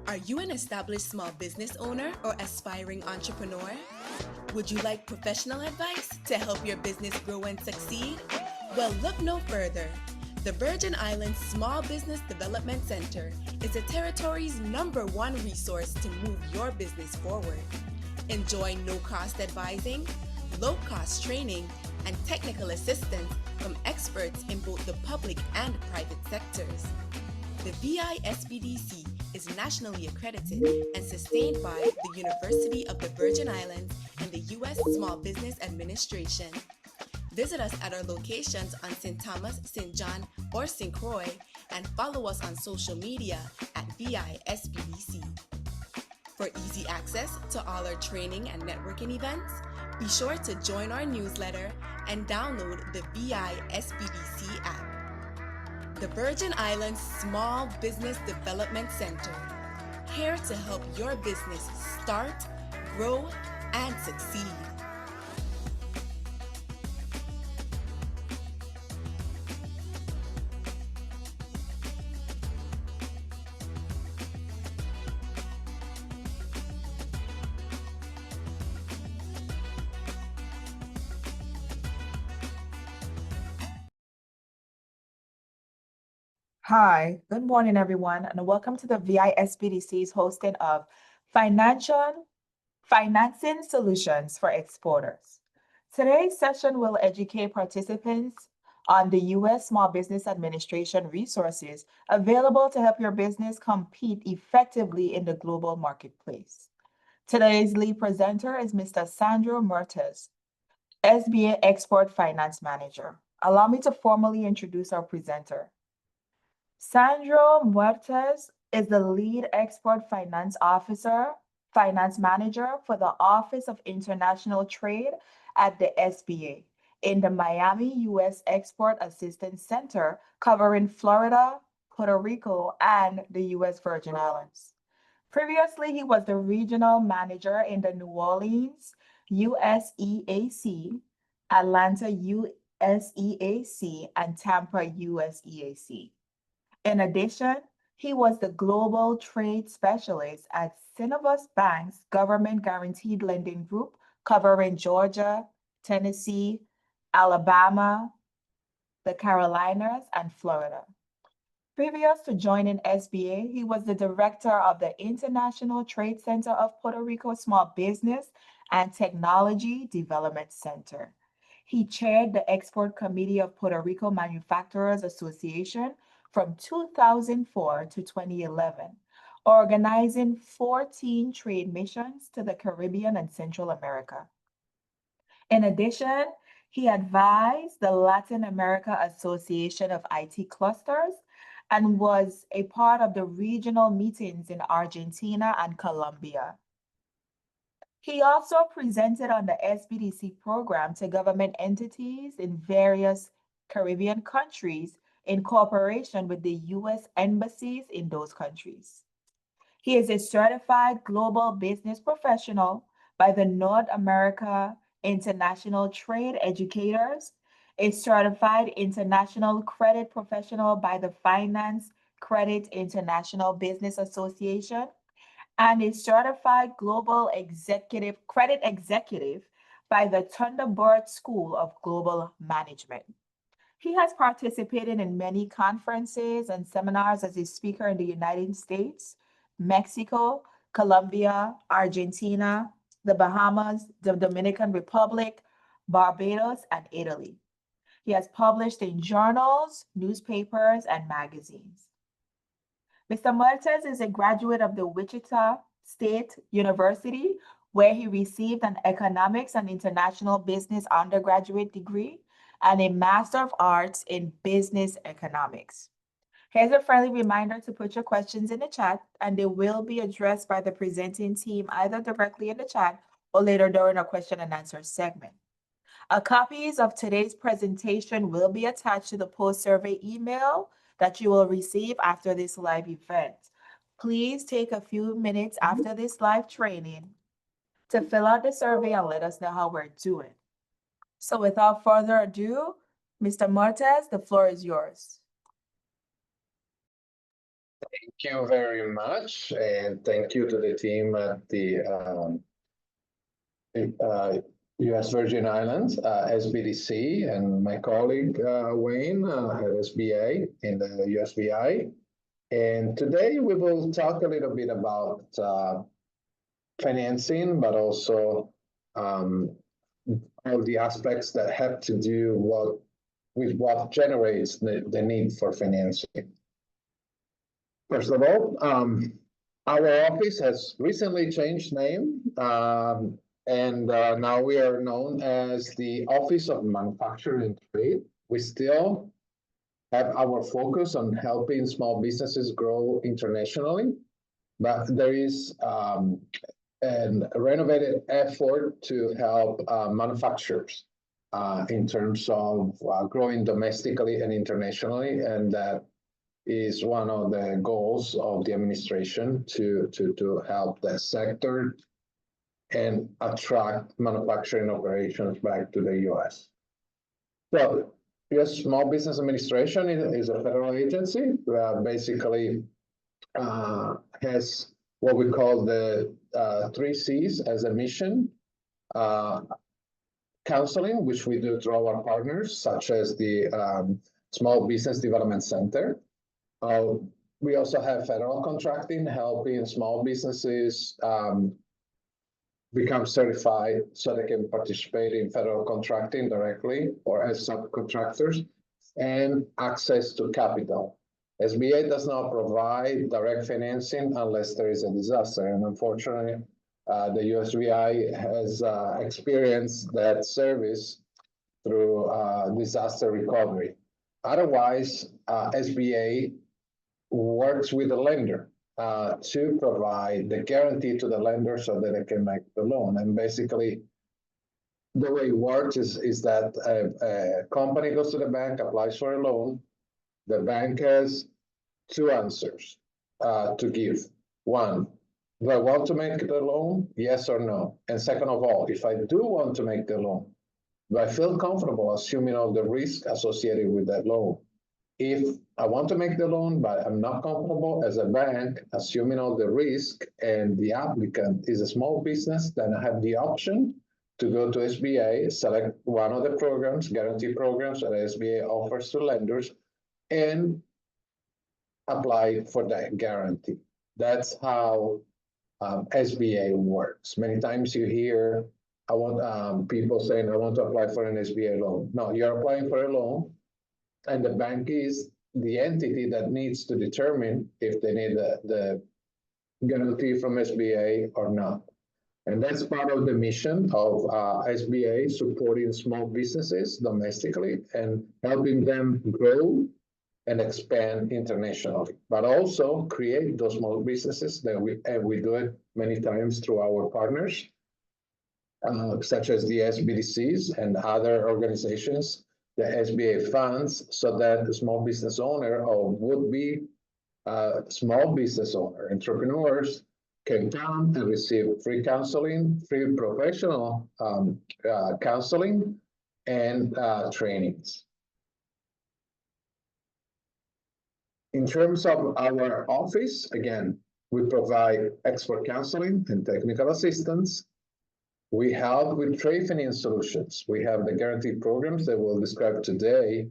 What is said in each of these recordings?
Are you an established small business owner or aspiring entrepreneur? Would you like professional advice to help your business grow and succeed? Well, look no further. The Virgin Islands Small Business Development Center is the territory's #1 resource to move your business forward. Enjoy no-cost advising, low-cost training, and technical assistance from experts in both the public and private sectors. The VISBDC is nationally accredited and sustained by the University of the Virgin Islands and the U.S. Small Business Administration. Visit us at our locations on St. Thomas, St. John, or St. Croix, and follow us on social media at VISBDC. For easy access to all our training and networking events, be sure to join our newsletter and download the VISBDC app. The Virgin Islands Small Business Development Center, here to help your business start, grow, and succeed. Hi, good morning, everyone, and welcome to the VISBDC's hosting of Financing Solutions for Exporters. Today's session will educate participants on the U.S. Small Business Administration resources available to help your business compete effectively in the global marketplace. Today's lead presenter is Mr. Sandro Mertes, SBA Export Finance Manager. Allow me to formally introduce our presenter. Sandro Muertes is the lead export finance manager for the Office of International Trade at the SBA in the Miami U.S. Export Assistance Center, covering Florida, Puerto Rico, and the U.S. Virgin Islands. Previously, he was the regional manager in the New Orleans USEAC, Atlanta USEAC, and Tampa USEAC. In addition, he was the global trade specialist at Synovus Bank's government guaranteed lending group, covering Georgia, Tennessee, Alabama, the Carolinas, and Florida. Previous to joining SBA, he was the director of the International Trade Center of Puerto Rico Small Business and Technology Development Center. He chaired the Export Committee of Puerto Rico Manufacturers Association from 2004 to 2011, organizing 14 trade missions to the Caribbean and Central America. In addition, he advised the Latin America Association of IT Clusters and was a part of the regional meetings in Argentina and Colombia. He also presented on the SBDC program to government entities in various Caribbean countries in cooperation with the U.S. embassies in those countries. He is a certified global business professional by the North America International Trade Educators, a certified international credit professional by the Finance Credit International Business Association, and a certified global credit executive by the Thunderbird School of Global Management. He has participated in many conferences and seminars as a speaker in the United States, Mexico, Colombia, Argentina, the Bahamas, the Dominican Republic, Barbados, and Italy. He has published in journals, newspapers, and magazines. Mr. Muertes is a graduate of the Wichita State University, where he received an economics and international business undergraduate degree and a Master of Arts in Business Economics. Here's a friendly reminder to put your questions in the chat, and they will be addressed by the presenting team either directly in the chat or later during our question and answer segment. Copies of today's presentation will be attached to the post-survey email that you will receive after this live event. Please take a few minutes after this live training to fill out the survey and let us know how we're doing. So without further ado, Mr. Muertes, the floor is yours. Thank you very much, and thank you to the team at the U.S. Virgin Islands, SBDC, and my colleague Wayne at SBA in the USVI. And today we will talk a little bit about financing, but also all the aspects that have to do with what generates the need for financing. First of all, our office has recently changed name, and now we are known as the Office of Manufacturing and Trade. We still have our focus on helping small businesses grow internationally, but there is a renovated effort to help manufacturers in terms of growing domestically and internationally, and that is one of the goals of the administration to help that sector and attract manufacturing operations back to the U.S. So, U.S. Small Business Administration is a federal agency that basically has what we call the 3 C's as a mission. Counseling, which we do through our partners, such as the Small Business Development Center. We also have federal contracting, helping small businesses become certified so they can participate in federal contracting directly or as subcontractors, and access to capital. SBA does not provide direct financing unless there is a disaster, and unfortunately, the USVI has experienced that service through disaster recovery. Otherwise, SBA works with the lender to provide the guarantee to the lender so that they can make the loan. And basically, the way it works is that a company goes to the bank, applies for a loan. The bank has 2 answers to give. One, do I want to make the loan? Yes or no? And second of all, if I do want to make the loan, do I feel comfortable assuming all the risk associated with that loan? If I want to make the loan, but I'm not comfortable as a bank assuming all the risk, and the applicant is a small business, then I have the option to go to SBA, select one of the programs, guarantee programs that SBA offers to lenders, and apply for that guarantee. That's how SBA works. Many times you hear people saying, I want to apply for an SBA loan. No, you're applying for a loan, and the bank is the entity that needs to determine if they need the guarantee from SBA or not. And that's part of the mission of SBA, supporting small businesses domestically and helping them grow and expand internationally, but also create those small businesses that we do it many times through our partners, such as the SBDCs and other organizations, the SBA funds, so that the small business owner or would-be small business owner, entrepreneurs, can come and receive free counseling, free professional counseling, and trainings. In terms of our office, again, we provide expert counseling and technical assistance. We help with trade finance solutions. We have the guarantee programs that we'll describe today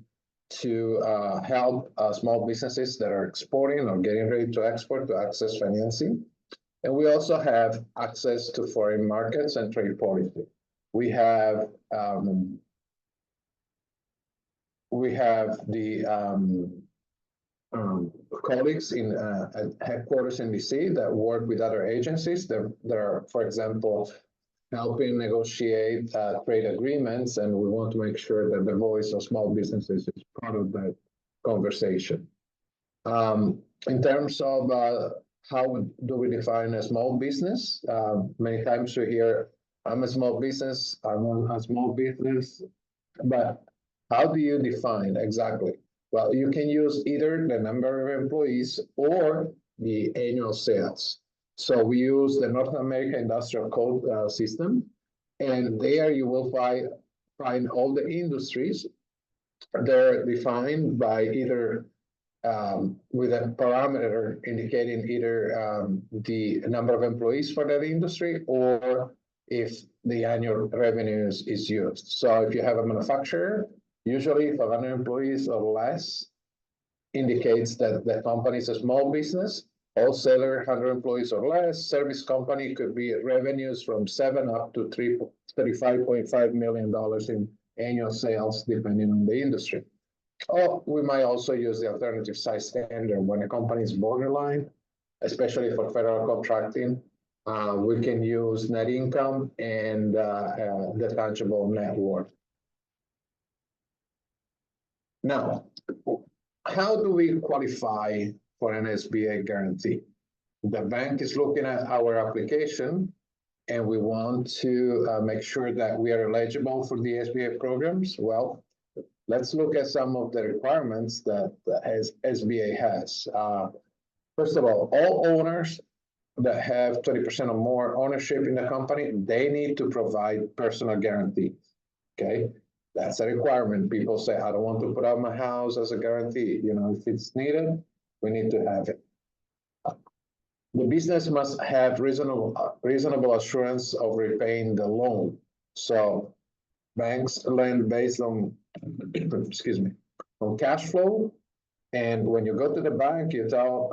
to help small businesses that are exporting or getting ready to export to access financing. And we also have access to foreign markets and trade policy. We have the colleagues at headquarters in DC that work with other agencies that are, for example, helping negotiate trade agreements, and we want to make sure that the voice of small businesses is part of that conversation. In terms of how do we define a small business, many times you hear, I'm a small business, I'm a small business, but how do you define exactly? Well, you can use either the number of employees or the annual sales. So we use the North American Industrial Code system, and there you will find all the industries. They're defined by either with a parameter indicating either the number of employees for that industry or if the annual revenues is used. So if you have a manufacturer, usually 500 employees or less indicates that the company is a small business. Wholesaler, 100 employees or less. Service company could be revenues from 7 up to $35.5 million in annual sales, depending on the industry. Or we might also use the alternative size standard when a company is borderline, especially for federal contracting. We can use net income and the tangible net worth. Now, how do we qualify for an SBA guarantee? The bank is looking at our application, and we want to make sure that we are eligible for the SBA programs. Well, let's look at some of the requirements that the SBA has. First of all owners that have 20% or more ownership in the company, they need to provide personal guarantees, okay? That's a requirement. People say, I don't want to put out my house as a guarantee. You know, if it's needed, we need to have it. The business must have reasonable assurance of repaying the loan. So banks lend based on, excuse me, on cash flow. And when you go to the bank, you tell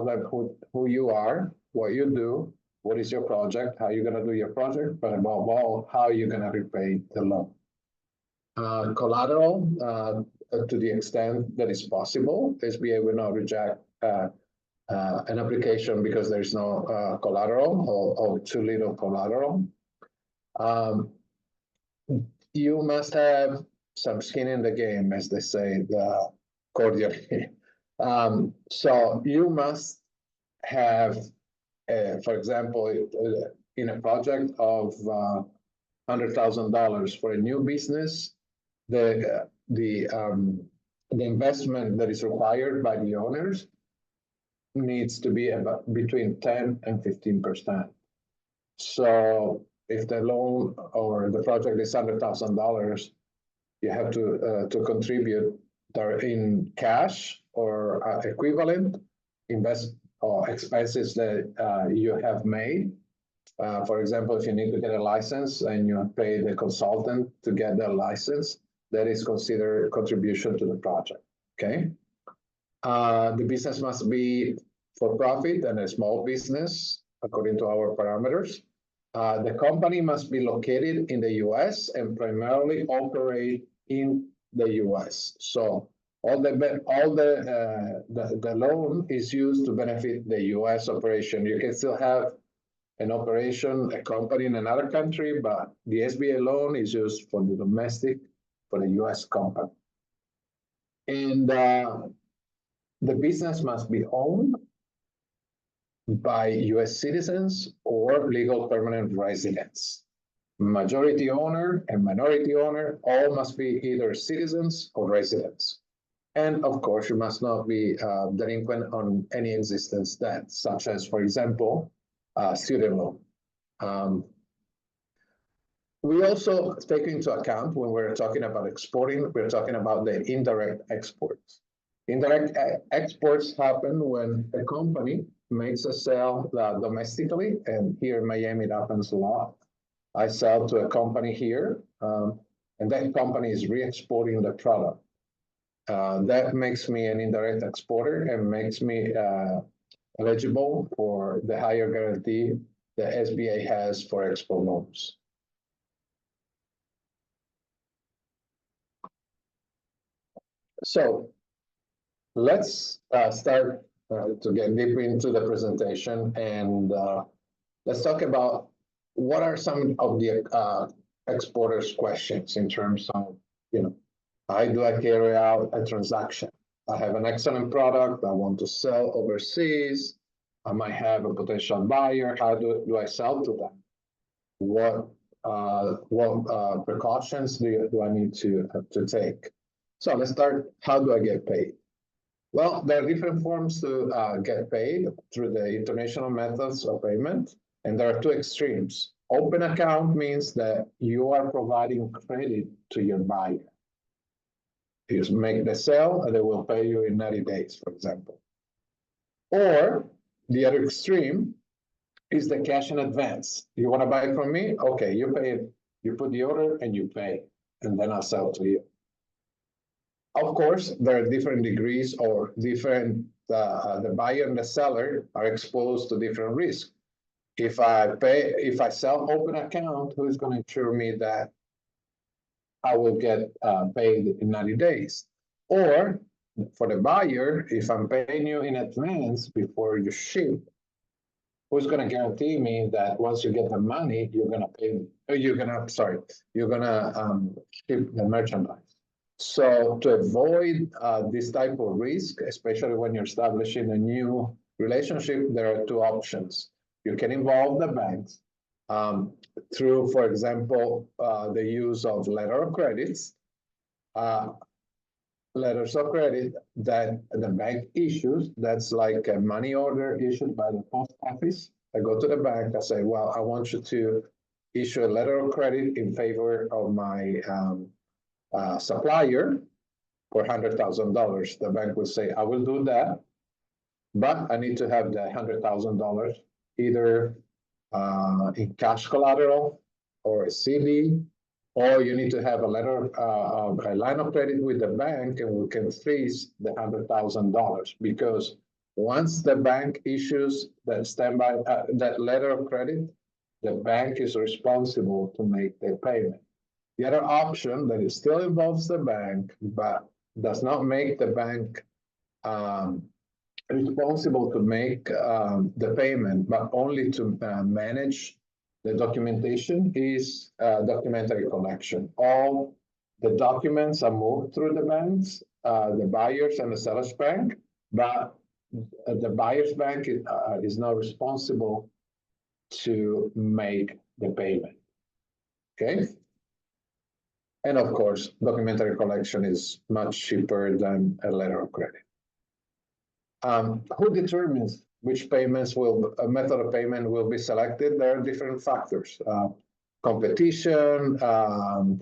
them who you are, what you do, what is your project, how you're going to do your project, but above all, how you're going to repay the loan. Collateral, to the extent that is possible, SBA will not reject an application because there's no collateral or too little collateral. You must have some skin in the game, as they say cordially. So you must have, for example, in a project of $100,000 for a new business, the investment that is required by the owners needs to be about between 10 and 15%. So if the loan or the project is $100,000, you have to contribute in cash or equivalent expenses that you have made. For example, if you need to get a license and you pay the consultant to get the license, that is considered a contribution to the project, okay? The business must be for profit and a small business, according to our parameters. The company must be located in the U.S. and primarily operate in the U.S. So all the loan is used to benefit the U.S. operation. You can still have an operation, a company in another country, but the SBA loan is used for the domestic, for the U.S. company. And the business must be owned by U.S. citizens or legal permanent residents. Majority owner and minority owner all must be either citizens or residents. And of course, you must not be delinquent on any existence debt, such as, for example, student loan. We also take into account when we're talking about exporting, we're talking about the indirect exports. Indirect exports happen when a company makes a sale domestically, and here in Miami it happens a lot. I sell to a company here, and that company is re-exporting the product. That makes me an indirect exporter and makes me eligible for the higher guarantee the SBA has for export loans. So let's start to get deeper into the presentation, and let's talk about what are some of the exporters' questions in terms of, how do I carry out a transaction? I have an excellent product I want to sell overseas. I might have a potential buyer. How do I sell to them? What precautions do I need to take? So let's start. How do I get paid? Well, there are different forms to get paid through the international methods of payment, and there are two extremes. Open account means that you are providing credit to your buyer. You make the sale and they will pay you in 90 days, for example. Or the other extreme is the cash in advance. You want to buy it from me? Okay, you pay it. You put the order and you pay, and then I'll sell to you. Of course, there are different degrees or different, the buyer and the seller are exposed to different risks. If I sell open account, who is going to ensure me that I will get paid in 90 days? Or for the buyer, if I'm paying you in advance before you ship, who's going to guarantee me that once you get the money, you're going to pay me? You're going to ship the merchandise. So to avoid this type of risk, especially when you're establishing a new relationship, there are two options. You can involve the banks through, for example, the use of letter of credits, letters of credit that the bank issues. That's like a money order issued by the post office. I go to the bank, I say, well, I want you to issue a letter of credit in favor of my supplier for $100,000. The bank will say, I will do that, but I need to have the $100,000 either in cash collateral or a CD, or you need to have a letter of a line of credit with the bank, and we can freeze the $100,000, because once the bank issues that standby that letter of credit, the bank is responsible to make the payment. The other option that it still involves the bank, but does not make the bank responsible to make the payment, but only to manage the documentation, is documentary collection. All the documents are moved through the banks, the buyers and the seller's bank, but the buyer's bank is not responsible to make the payment. Okay. And of course, documentary collection is much cheaper than a letter of credit. Who determines which payments a method of payment will be selected? There are different factors. Competition, the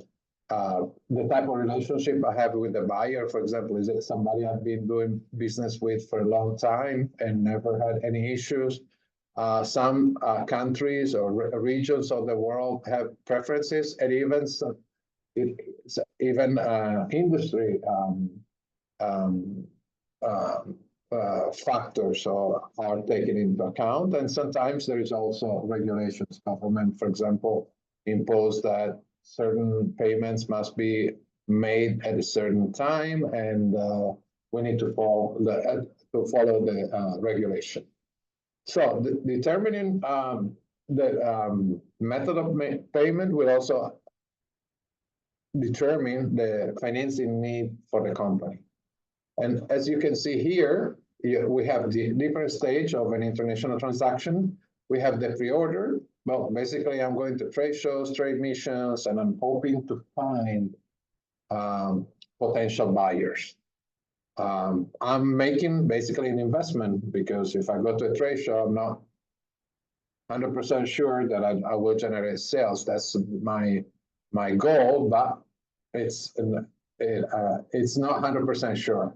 type of relationship I have with the buyer, for example, is it somebody I've been doing business with for a long time and never had any issues? Some countries or regions of the world have preferences, and even industry factors are taken into account. And sometimes there is also regulations. Government, for example, impose that certain payments must be made at a certain time, and we need to follow the regulation. So determining the method of payment will also determine the financing need for the company. And as you can see here, we have the different stage of an international transaction. We have the pre-order. Well, basically, I'm going to trade shows, trade missions, and I'm hoping to find potential buyers. I'm making basically an investment, because if I go to a trade show, I'm not 100% sure that I will generate sales. That's my goal, but it's not 100% sure.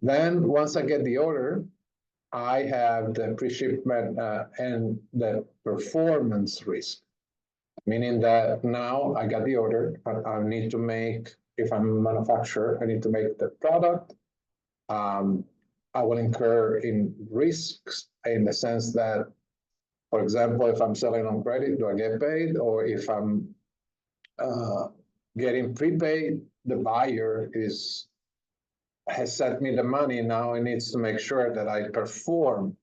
Then once I get the order, I have the pre-shipment and the performance risk, meaning that now I got the order, but I need to make, if I'm a manufacturer, I need to make the product. I will incur in risks in the sense that, for example, if I'm selling on credit, do I get paid? Or if I'm getting prepaid, the buyer has sent me the money, now it needs to make sure that I perform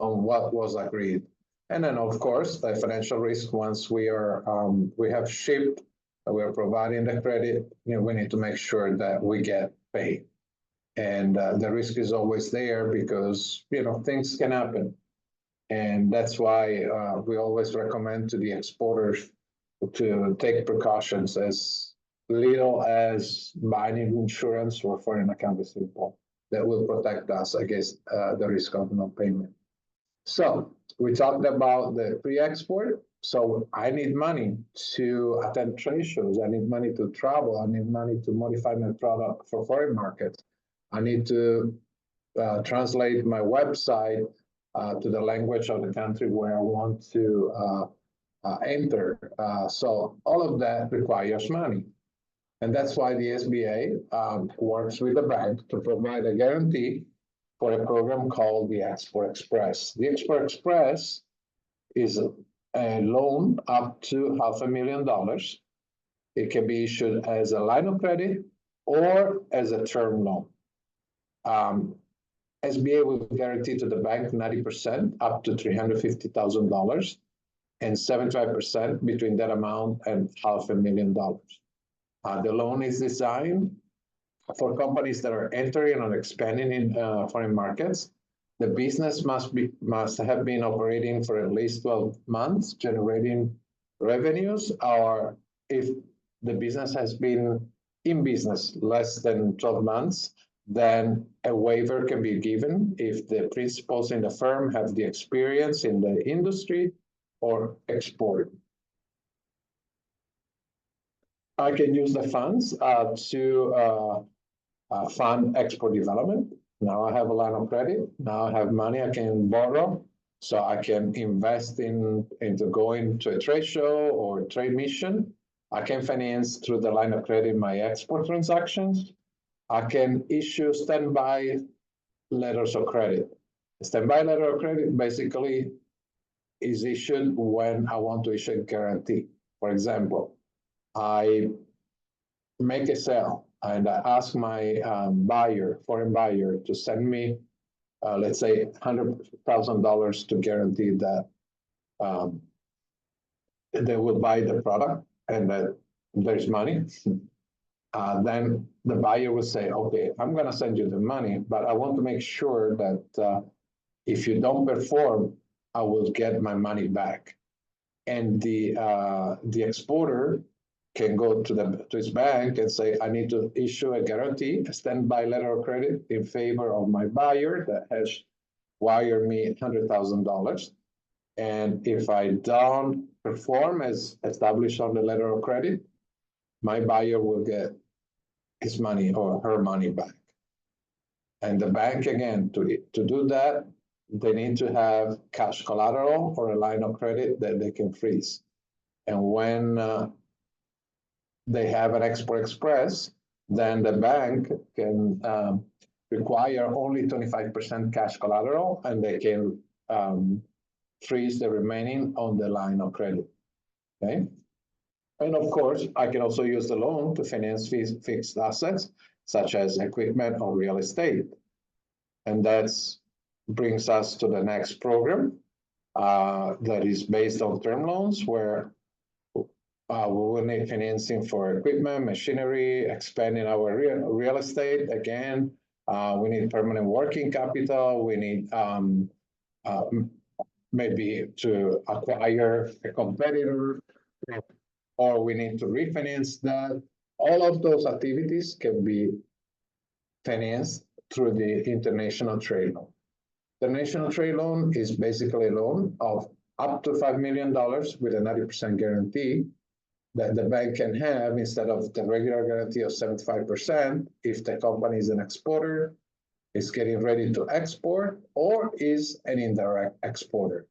on what was agreed. And then, of course, the financial risk, once we have shipped, we are providing the credit, we need to make sure that we get paid. And the risk is always there, because things can happen. And that's why we always recommend to the exporters to take precautions, as little as buying insurance for foreign account receivable that will protect us against the risk of non-payment. So we talked about the pre-export. So I need money to attend trade shows. I need money to travel. I need money to modify my product for foreign markets. I need to translate my website to the language of the country where I want to enter. So all of that requires money. And that's why the SBA works with the bank to provide a guarantee for a program called the Export Express. The Export Express is a loan up to $500,000. It can be issued as a line of credit or as a term loan. SBA will guarantee to the bank 90% up to $350,000 and 75% between that amount and $500,000. The loan is designed for companies that are entering or expanding in foreign markets. The business must have been operating for at least 12 months, generating revenues, or if the business has been in business less than 12 months, then a waiver can be given if the principals in the firm have the experience in the industry or export. I can use the funds to fund export development. Now I have a line of credit. Now I have money I can borrow, so I can invest into going to a trade show or trade mission. I can finance through the line of credit my export transactions. I can issue standby letters of credit. A standby letter of credit basically is issued when I want to issue a guarantee. For example, I make a sale and I ask my foreign buyer, to send me, let's say, $100,000 to guarantee that they will buy the product and that there's money. Then the buyer will say, okay, I'm going to send you the money, but I want to make sure that if you don't perform, I will get my money back. And the exporter can go to his bank and say, I need to issue a guarantee, a standby letter of credit in favor of my buyer that has wired me $100,000. And if I don't perform as established on the letter of credit, my buyer will get his money or her money back. And the bank, again, to do that, they need to have cash collateral or a line of credit that they can freeze. And when they have an Export Express, then the bank can require only 25% cash collateral, and they can freeze the remaining on the line of credit. Okay. And of course, I can also use the loan to finance fixed assets, such as equipment or real estate. And that brings us to the next program that is based on term loans, where we will need financing for equipment, machinery, expanding our real estate. Again, we need permanent working capital. We need maybe to acquire a competitor, or we need to refinance that. All of those activities can be financed through the international trade loan. The international trade loan is basically a loan of up to $5 million with a 90% guarantee that the bank can have instead of the regular guarantee of 75% if the company is an exporter, is getting ready to export, or is an indirect exporter.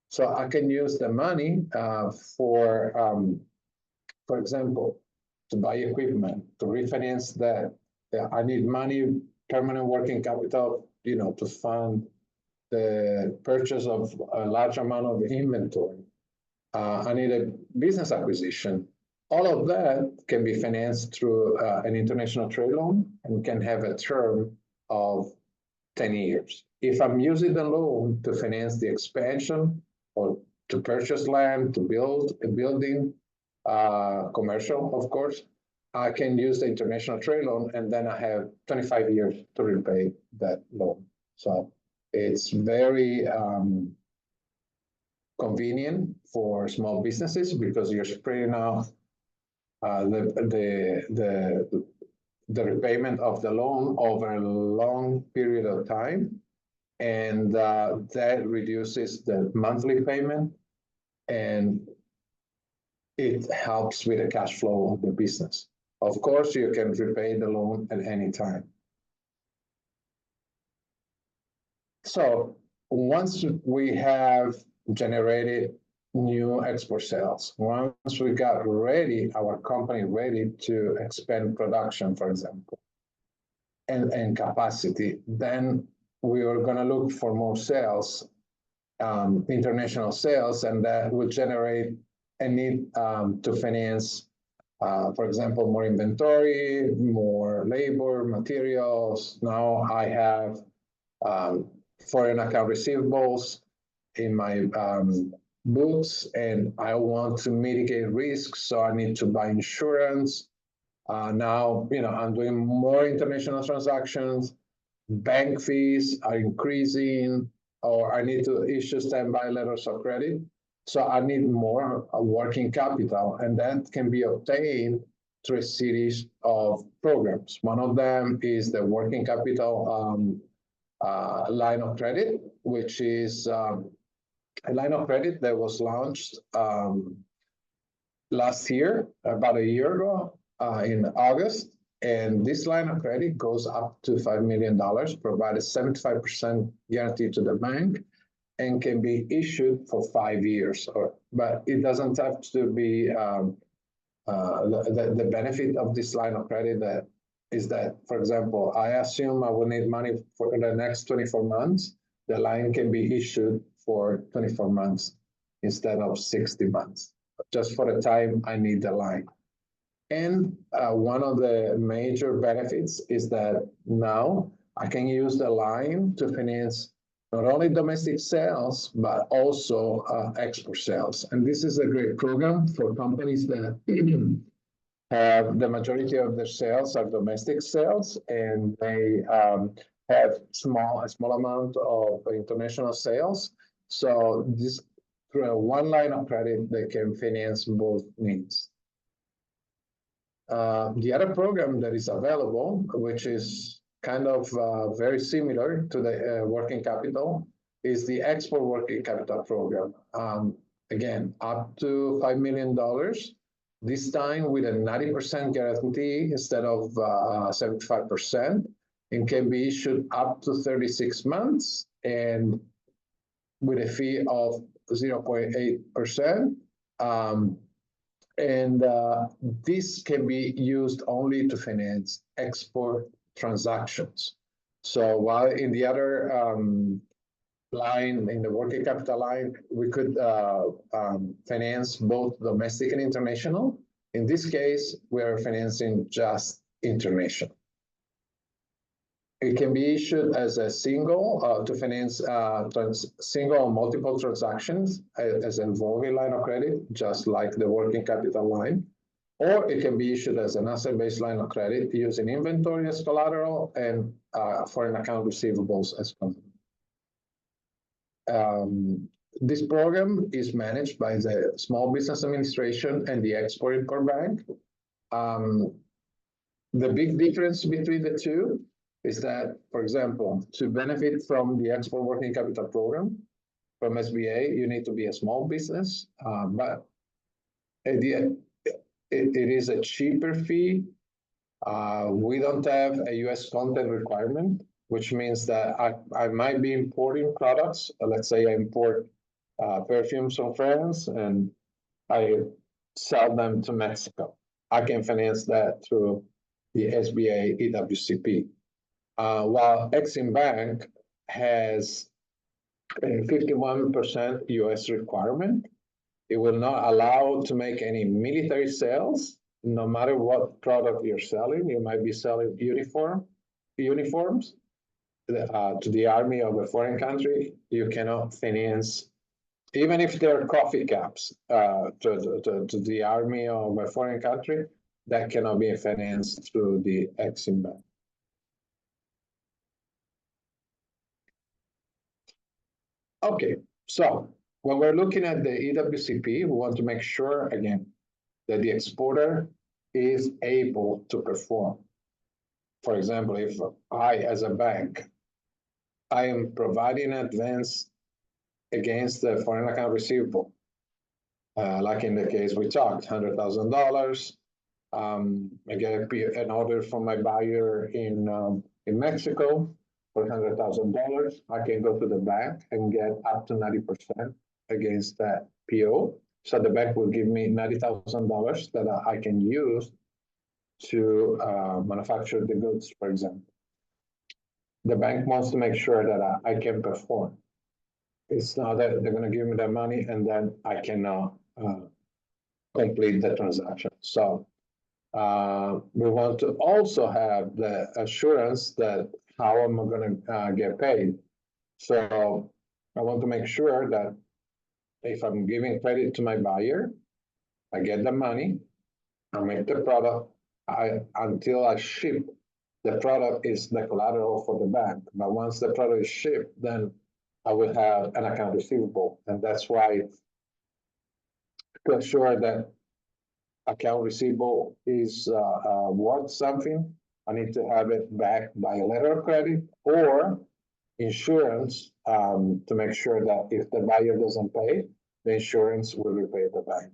So I can use the money for example, to buy equipment, to refinance that. I need money, permanent working capital, to fund the purchase of a large amount of inventory. I need a business acquisition. All of that can be financed through an international trade loan and can have a term of 10 years. If I'm using the loan to finance the expansion or to purchase land, to build a building, commercial, of course, I can use the international trade loan, and then I have 25 years to repay that loan. So it's very convenient for small businesses because you're spreading out the repayment of the loan over a long period of time, and that reduces the monthly payment, and it helps with the cash flow of the business. Of course, you can repay the loan at any time. So once we have generated new export sales, once we got ready, our company ready to expand production, for example, and capacity, then we are going to look for more sales, international sales, and that will generate a need to finance, for example, more inventory, more labor, materials. Now I have foreign account receivables in my books, and I want to mitigate risks, so I need to buy insurance. Now, I'm doing more international transactions. Bank fees are increasing, or I need to issue standby letters of credit. So I need more working capital, and that can be obtained through a series of programs. One of them is the working capital line of credit, which is a line of credit that was launched last year, about a year ago, in August. And this line of credit goes up to $5 million, provided 75% guarantee to the bank, and can be issued for 5 years. But it doesn't have to be the benefit of this line of credit is that, for example, I assume I will need money for the next 24 months. The line can be issued for 24 months instead of 60 months, just for the time I need the line. And one of the major benefits is that now I can use the line to finance not only domestic sales, but also export sales. And this is a great program for companies that have the majority of their sales are domestic sales, and they have a small amount of international sales. So this, through one line of credit, they can finance both needs. The other program that is available, which is kind of very similar to the working capital, is the export working capital program. Again, up to $5 million, this time with a 90% guarantee instead of 75%, and can be issued up to 36 months and with a fee of 0.8%. And this can be used only to finance export transactions. So while in the other line, in the working capital line, we could finance both domestic and international. In this case, we're financing just international. It can be issued as a single to finance single or multiple transactions as a revolving line of credit, just like the working capital line. Or it can be issued as an asset-based line of credit using inventory as collateral and foreign account receivables as collateral. This program is managed by the Small Business Administration and the Export-Import Bank. The big difference between the two is that, for example, to benefit from the Export Working Capital Program from SBA, you need to be a small business, but it is a cheaper fee. We don't have a US content requirement, which means that I might be importing products. Let's say I import perfumes from France and I sell them to Mexico. I can finance that through the SBA EWCP. While Exim Bank has a 51% US requirement, it will not allow to make any military sales, no matter what product you're selling. You might be selling uniforms to the army of a foreign country. You cannot finance, even if they're coffee cups to the army of a foreign country, that cannot be financed through the Exim Bank. Okay, so when we're looking at the EWCP, we want to make sure, again, that the exporter is able to perform. For example, if I, as a bank, I am providing advance against the foreign account receivable, Like in the case we talked, $100,000. I get an order from my buyer in Mexico for $100,000. I can go to the bank and get up to 90% against that PO. So the bank will give me $90,000 that I can use to manufacture the goods, for example. The bank wants to make sure that I can perform. It's not that they're going to give me the money and then I cannot complete the transaction. So we want to also have the assurance that how am I going to get paid. So I want to make sure that if I'm giving credit to my buyer, I get the money, I make the product, until I ship, the product is the collateral for the bank. But once the product is shipped, then I will have an account receivable. And that's why to assure that account receivable is worth something, I need to have it backed by a letter of credit or insurance to make sure that if the buyer doesn't pay, the insurance will repay the bank.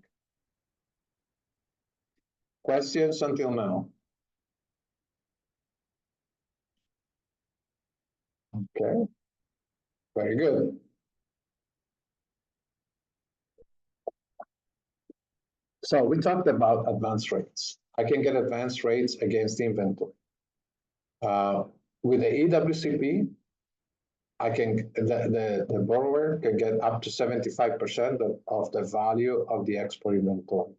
Questions until now? Okay, very good. So we talked about advance rates. I can get advance rates against inventory. With the EWCP, the borrower can get up to 75% of the value of the export inventory.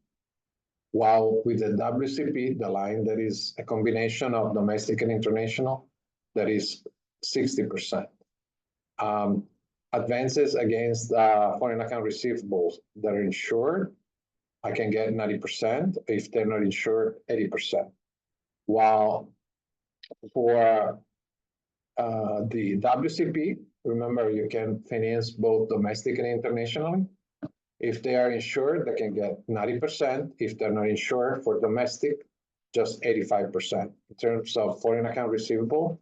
While with the WCP, the line that is a combination of domestic and international, that is 60%. Advances against foreign account receivables that are insured, I can get 90%. If they're not insured, 80%. While for the WCP, remember you can finance both domestic and internationally. If they are insured, they can get 90%. If they're not insured for domestic, just 85%. In terms of foreign account receivable,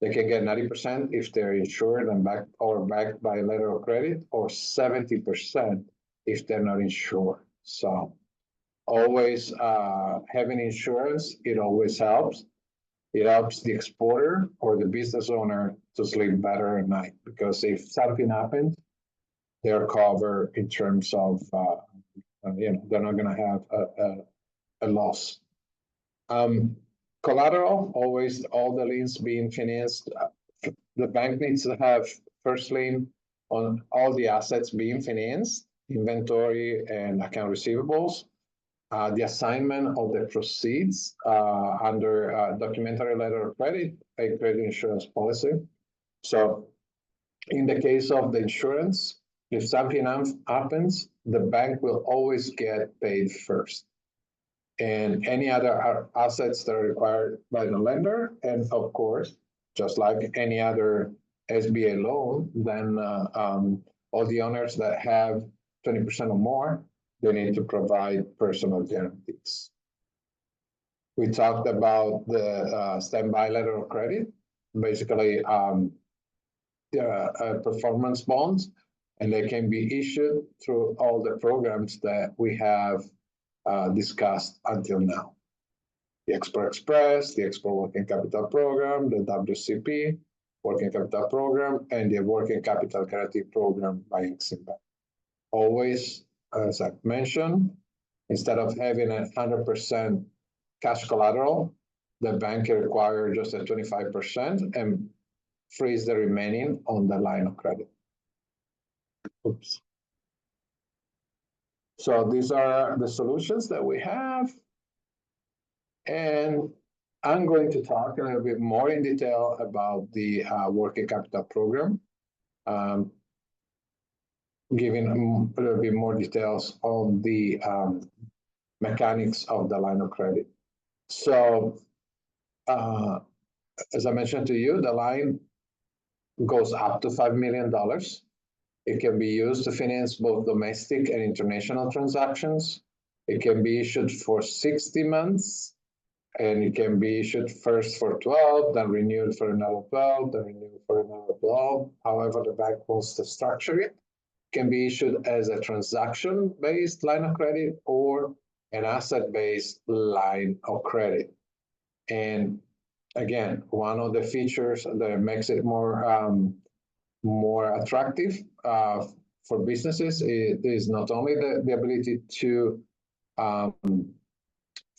they can get 90% if they're insured and backed by a letter of credit, or 70% if they're not insured. So always having insurance, it always helps. It helps the exporter or the business owner to sleep better at night, because if something happens, they're covered in terms of, they're not going to have a loss. Collateral, always all the liens being financed. The bank needs to have first lien on all the assets being financed, inventory and account receivables. The assignment of the proceeds under documentary letter of credit, a credit insurance policy. So in the case of the insurance, if something happens, the bank will always get paid first. And any other assets that are required by the lender, and of course, just like any other SBA loan, then all the owners that have 20% or more, they need to provide personal guarantees. We talked about the standby letter of credit, basically performance bonds, and they can be issued through all the programs that we have discussed until now. The Export Express, the Export Working Capital Program, the WCP Working Capital Program, and the Working Capital Guarantee Program by Exim Bank. Always, as I mentioned, instead of having 100% cash collateral, the bank can require just a 25% and freeze the remaining on the line of credit. Oops. So these are the solutions that we have. And I'm going to talk a little bit more in detail about the working capital program, giving a little bit more details on the mechanics of the line of credit. So as I mentioned to you, the line goes up to $5 million. It can be used to finance both domestic and international transactions. It can be issued for 60 months, and it can be issued first for 12, then renewed for another 12, then renewed for another 12, however the bank wants to structure it. can be issued as a transaction-based line of credit or an asset-based line of credit. And again, one of the features that makes it more attractive for businesses is not only the ability to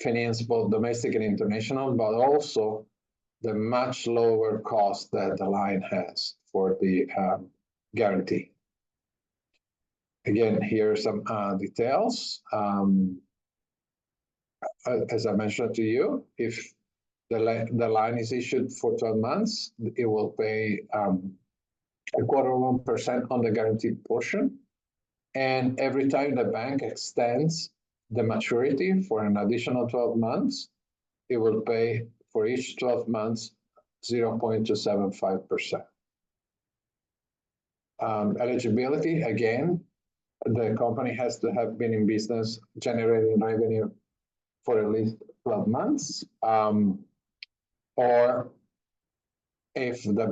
finance both domestic and international, but also the much lower cost that the line has for the guarantee. Again, here are some details. As I mentioned to you, if the line is issued for 12 months, it will pay 0.25% on the guaranteed portion. And every time the bank extends the maturity for an additional 12 months, it will pay for each 12 months 0.275%. Eligibility, again, the company has to have been in business generating revenue for at least 12 months. Or if the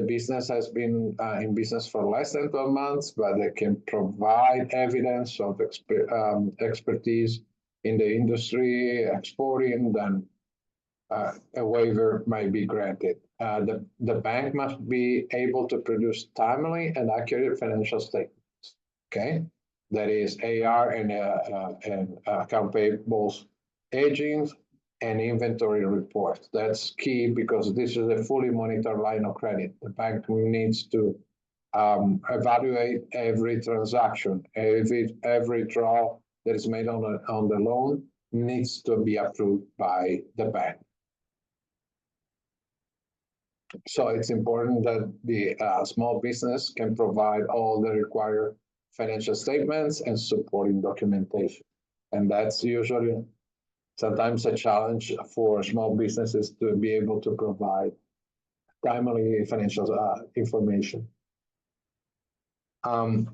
business has been in business for less than 12 months, but they can provide evidence of expertise in the industry, exporting, then a waiver might be granted. The bank must be able to produce timely and accurate financial statements. Okay, that is AR and account payables, aging, and inventory reports. That's key because this is a fully monitored line of credit. The bank needs to evaluate every transaction, every draw that is made on the loan needs to be approved by the bank. So it's important that the small business can provide all the required financial statements and supporting documentation. And that's usually sometimes a challenge for small businesses to be able to provide timely financial information. The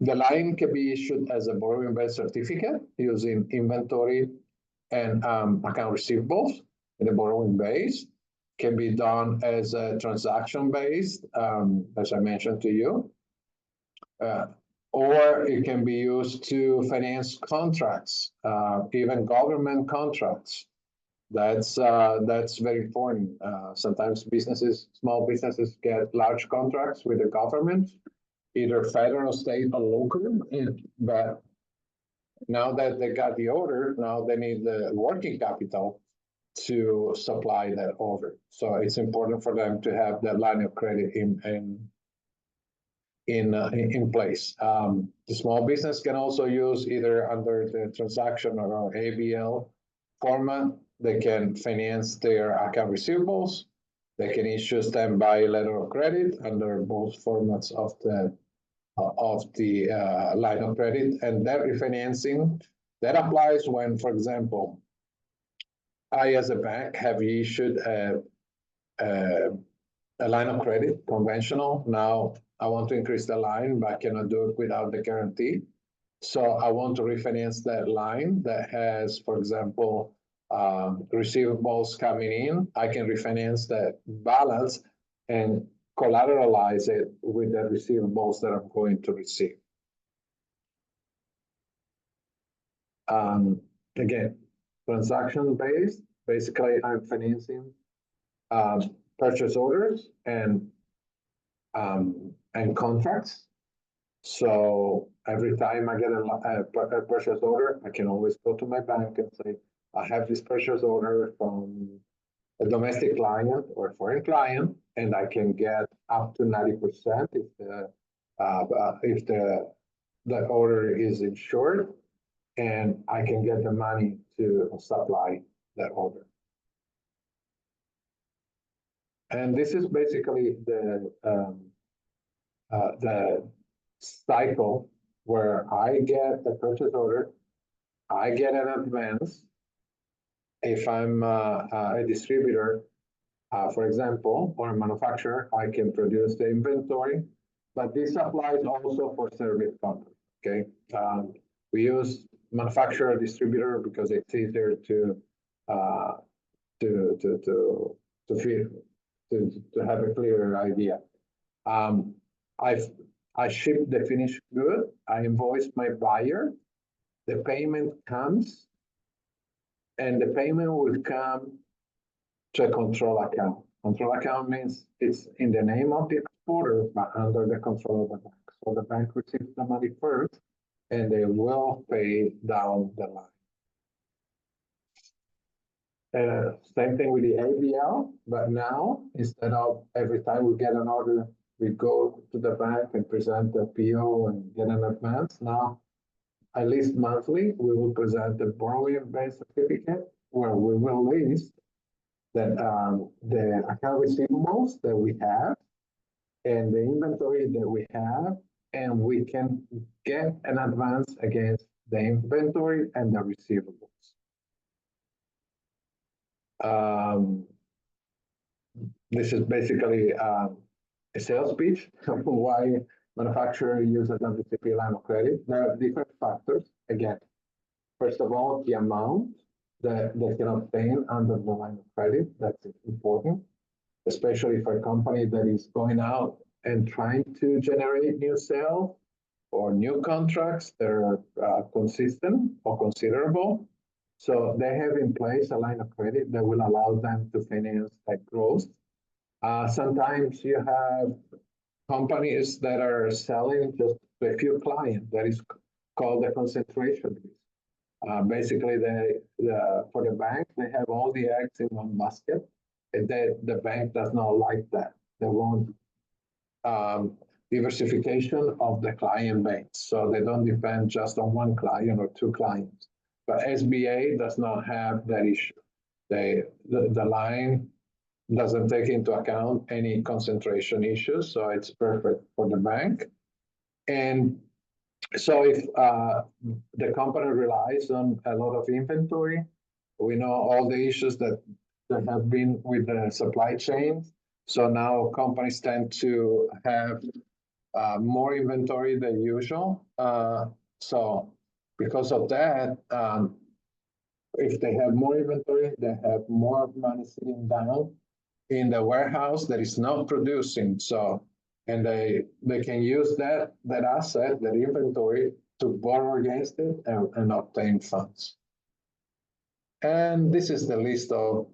line can be issued as a borrowing-based certificate using inventory and account receivables in the borrowing base. Can be done as a transaction-based, as I mentioned to you. Or it can be used to finance contracts, even government contracts. That's very important. Sometimes small businesses get large contracts with the government, either federal, state, or local. But now that they got the order, now they need the working capital to supply that order. So it's important for them to have that line of credit in place. The small business can also use either under the transaction or ABL format. They can finance their account receivables. They can issue standby letter of credit under both formats of the line of credit. And that refinancing, that applies when, for example, I, as a bank, have issued a line of credit, conventional. Now I want to increase the line, but I cannot do it without the guarantee. So I want to refinance that line that has, for example, receivables coming in. I can refinance that balance and collateralize it with the receivables that I'm going to receive. Again, transaction-based, basically I'm financing purchase orders and contracts. So every time I get a purchase order, I can always go to my bank and say, I have this purchase order from a domestic client or a foreign client, and I can get up to 90% if the order is insured, and I can get the money to supply that order. And this is basically the cycle where I get the purchase order, I get an advance. If I'm a distributor, for example, or a manufacturer, I can produce the inventory, but this applies also for service companies. Okay, we use manufacturer distributor because it's easier to have a clearer idea. I ship the finished good, I invoice my buyer, the payment comes, and the payment will come to a control account. Control account means it's in the name of the exporter, but under the control of the bank. So the bank receives the money first, and they will pay down the line. Same thing with the ABL, but now instead of every time we get an order, we go to the bank and present the PO and get an advance. Now, at least monthly, we will present the borrowing base certificate where we will list that the account receivables that we have and the inventory that we have, and we can get an advance against the inventory and the receivables. This is basically a sales pitch of why manufacturer uses WCP line of credit. There are different factors. Again, first of all, the amount that they can obtain under the line of credit. That's important, especially for a company that is going out and trying to generate new sales or new contracts that are consistent or considerable. So they have in place a line of credit that will allow them to finance that growth. Sometimes you have companies that are selling just to a few clients. That is called the concentration risk. Basically, for the bank, they have all the eggs in one basket, and the bank does not like that. They want diversification of the client base, so they don't depend just on one client or two clients. But SBA does not have that issue. The line doesn't take into account any concentration issues, so it's perfect for the bank. And so if the company relies on a lot of inventory, we know all the issues that have been with the supply chain. So now companies tend to have more inventory than usual. So because of that, if they have more inventory, they have more money sitting down in the warehouse that is not producing. So, and they can use that asset, that inventory, to borrow against it and obtain funds. And this is the list of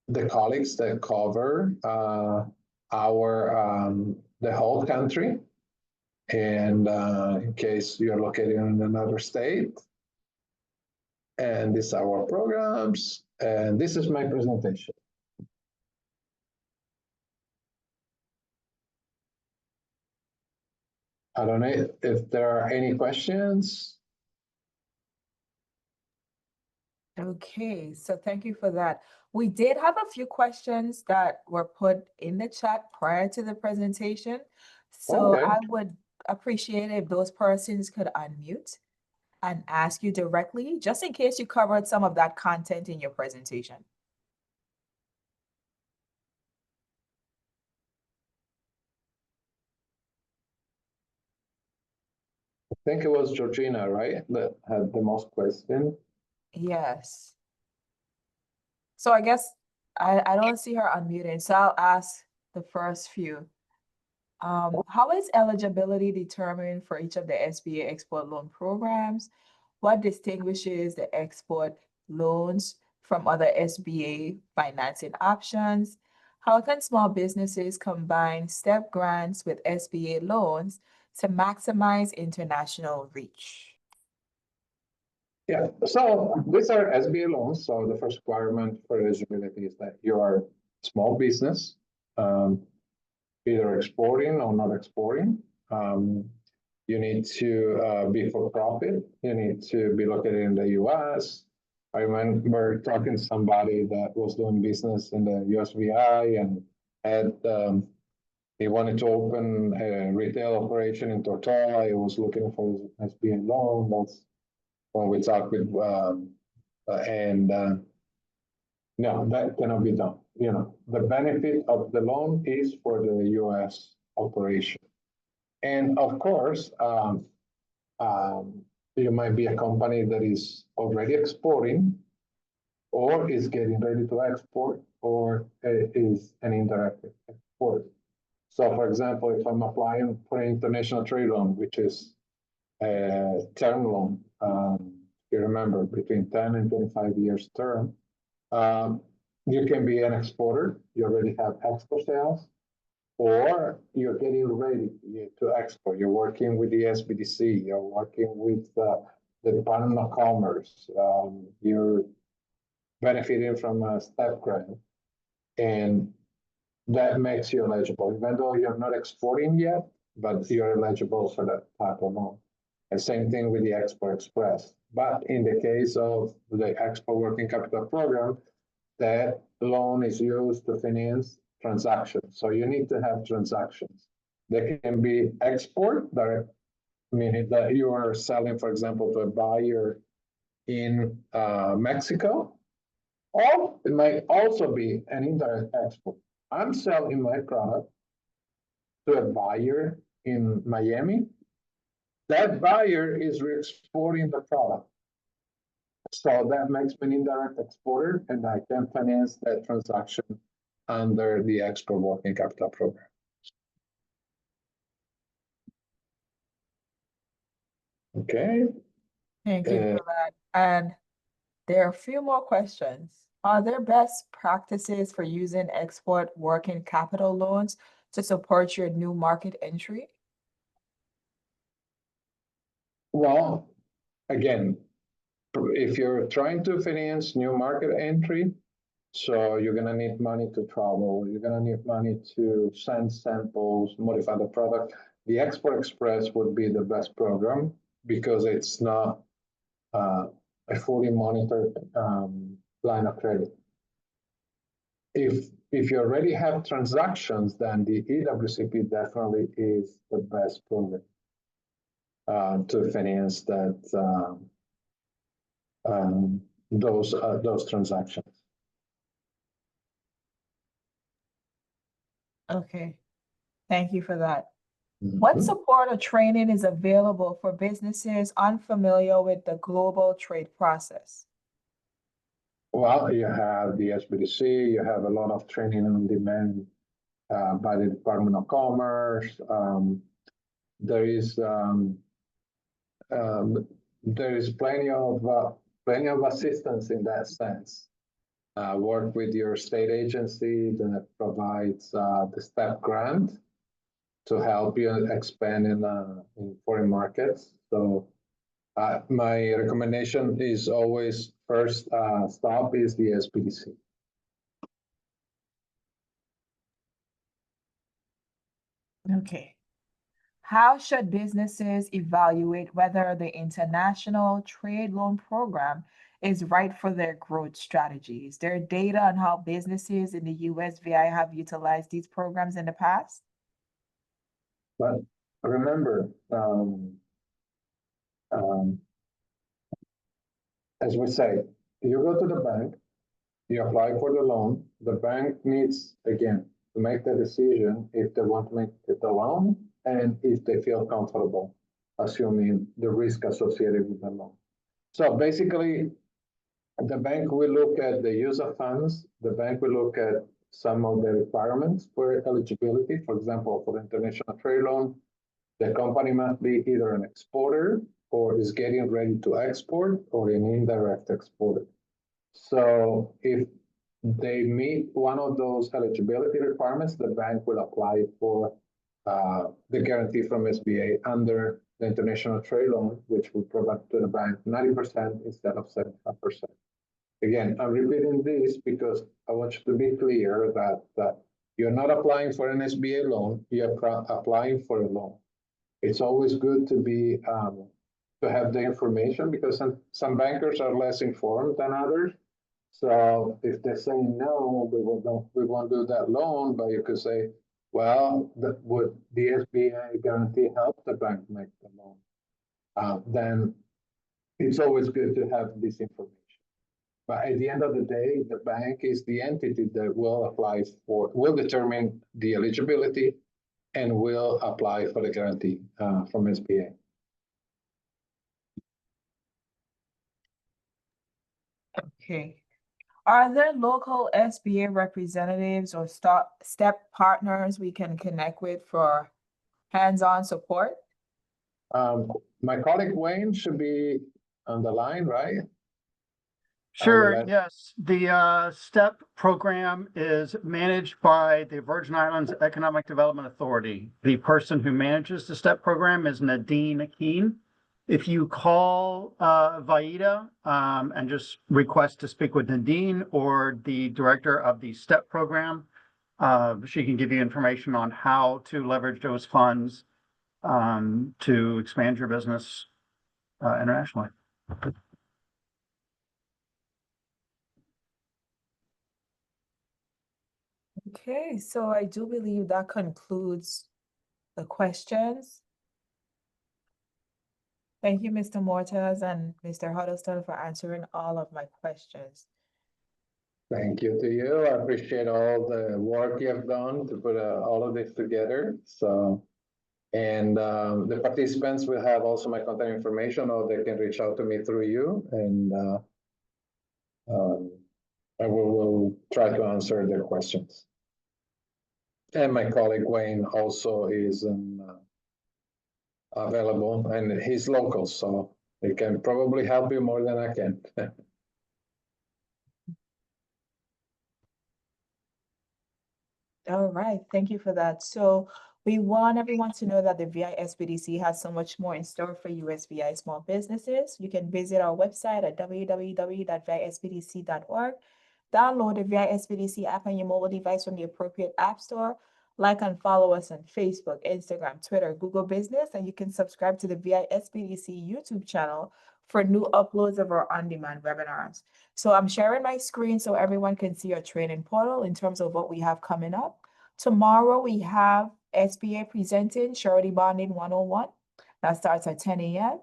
the colleagues that cover the whole country. And in case you're located in another state. And these are our programs. And this is my presentation. I don't know if there are any questions. Okay, so thank you for that. We did have a few questions that were put in the chat prior to the presentation. So Okay. I would appreciate it if those persons could unmute and ask you directly, just in case you covered some of that content in your presentation. I think it was Georgina, right, that had the most questions. Yes. So I guess I don't see her unmuted, so I'll ask the first few. How is eligibility determined for each of the SBA export loan programs? What distinguishes the export loans from other SBA financing options? How can small businesses combine STEP grants with SBA loans to maximize international reach? Yeah, so these are SBA loans. So the first requirement for eligibility is that you are a small business, either exporting or not exporting. You need to be for profit. You need to be located in the US. I remember talking to somebody that was doing business in the USVI and had he wanted to open a retail operation in Tortola. He was looking for his SBA loan. That's when we talked with no, that cannot be done. You know, the benefit of the loan is for the US operation. And of course, you might be a company that is already exporting or is getting ready to export or is an indirect export. So for example, if I'm applying for an international trade loan, which is a term loan, you remember between 10 and 25 years term, you can be an exporter, you already have export sales, or you're getting ready to export. You're working with the SBDC, you're working with the Department of Commerce, you're benefiting from a STEP grant, and that makes you eligible, even though you're not exporting yet, but you're eligible for that type of loan. And same thing with the Export Express. But in the case of the Export Working Capital Program, that loan is used to finance transactions. So you need to have transactions. They can be export, direct, meaning that you are selling, for example, to a buyer in Mexico, or it might also be an indirect export. I'm selling my product to a buyer in Miami. That buyer is re-exporting the product. So that makes me an indirect exporter, and I can finance that transaction under the Export Working Capital Program. Okay. Thank you for that. And there are a few more questions. Are there best practices for using export working capital loans to support your new market entry? Well, again, if you're trying to finance new market entry, so you're gonna need money to travel, you're gonna need money to send samples, modify the product. The Export Express would be the best program because it's not a fully monitored line of credit. If you already have transactions, then the EWCP definitely is the best program to finance that those transactions. Okay, thank you for that. What support or training is available for businesses unfamiliar with the global trade process? Well, you have the SBDC, you have a lot of training on demand by the Department of Commerce. There is plenty of assistance in that sense. Work with your state agency that provides the STEP grant to help you expand in foreign markets. So my recommendation is always first stop is the SBDC. Okay. How should businesses evaluate whether the International Trade Loan Program is right for their growth strategy? Is there data on how businesses in the USVI have utilized these programs in the past? But remember, as we say, you go to the bank, you apply for the loan, the bank needs, again, to make the decision if they want to make the loan and if they feel comfortable assuming the risk associated with the loan. So basically, the bank will look at the use of funds, the bank will look at some of the requirements for eligibility. For example, for the international trade loan, the company must be either an exporter or is getting ready to export or an indirect exporter. So if they meet one of those eligibility requirements, the bank will apply for the guarantee from SBA under the international trade loan, which will provide to the bank 90% instead of 75%. Again, I'm repeating this because I want you to be clear that you're not applying for an SBA loan, you're applying for a loan. It's always good to be to have the information because some bankers are less informed than others. So if they say no, we won't do that loan, but you could say, well, would the SBA guarantee help the bank make the loan? Then it's always good to have this information. But at the end of the day, the bank is the entity that will determine the eligibility and will apply for the guarantee from SBA. Okay. Are there local SBA representatives or step partners we can connect with for hands-on support? My colleague Wayne should be on the line, right? Sure, let- yes. The STEP program is managed by the Virgin Islands Economic Development Authority. The person who manages the STEP program is Nadine Keene. If you call Vaida and just request to speak with Nadine or the director of the STEP program, she can give you information on how to leverage those funds to expand your business internationally. Okay, so I do believe that concludes the questions. Thank you, Mr. Mortez and Mr. Huddleston, for answering all of my questions. Thank you to you. I appreciate all the work you have done to put all of this together. So, and the participants will have also my contact information, or they can reach out to me through you, and I will try to answer their questions. And my colleague Wayne also is available, and he's local, so he can probably help you more than I can. All right, thank you for that. So we want everyone to know that the VI SBDC has so much more in store for USVI small businesses. You can visit our website at www.visbdc.org. Download the VI SBDC app on your mobile device from the appropriate app store. Like and follow us on Facebook, Instagram, Twitter, Google Business, and you can subscribe to the VI SBDC YouTube channel for new uploads of our on-demand webinars. So I'm sharing my screen so everyone can see our training portal in terms of what we have coming up. Tomorrow we have SBA presenting Surety Bonding 101. That starts at 10 a.m.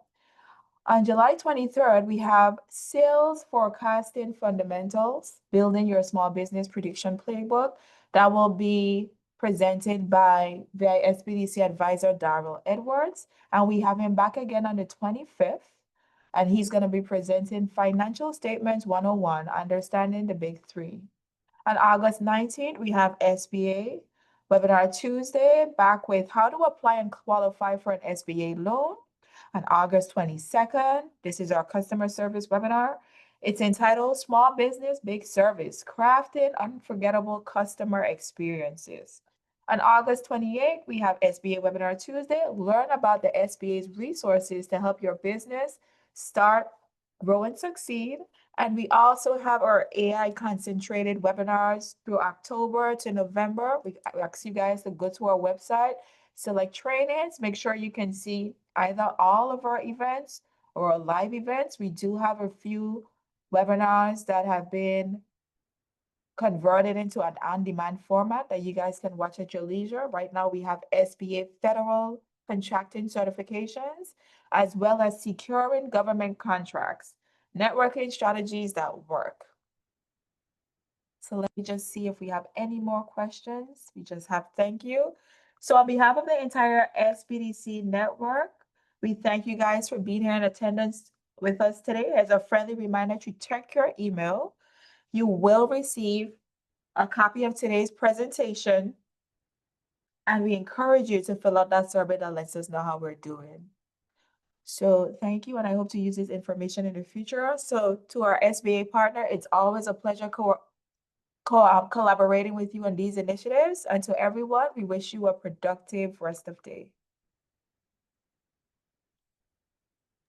On July 23rd, we have Sales Forecasting Fundamentals, Building Your Small Business Prediction Playbook. That will be presented by the SBDC advisor, Darrell Edwards. And we have him back again on the 25th. And he's going to be presenting Financial Statements 101, Understanding the Big Three. On August 19th, we have SBA Webinar Tuesday, back with how to apply and qualify for an SBA loan. On August 22nd, this is our customer service webinar. It's entitled Small Business, Big Service, Crafting Unforgettable Customer Experiences. On August 28th, we have SBA Webinar Tuesday. Learn about the SBA's resources to help your business start, grow, and succeed. And we also have our AI concentrated webinars through October to November. We ask you guys to go to our website, select trainings, make sure you can see either all of our events or our live events. We do have a few webinars that have been converted into an on-demand format that you guys can watch at your leisure. Right now, we have SBA federal contracting certifications, as well as securing government contracts, networking strategies that work. So let me just see if we have any more questions. We just have thank you. So on behalf of the entire SBDC network, we thank you guys for being here in attendance with us today. As a friendly reminder to check your email, you will receive a copy of today's presentation. And we encourage you to fill out that survey that lets us know how we're doing. So thank you, and I hope to use this information in the future. So to our SBA partner, it's always a pleasure collaborating with you on these initiatives. And to everyone, we wish you a productive rest of day.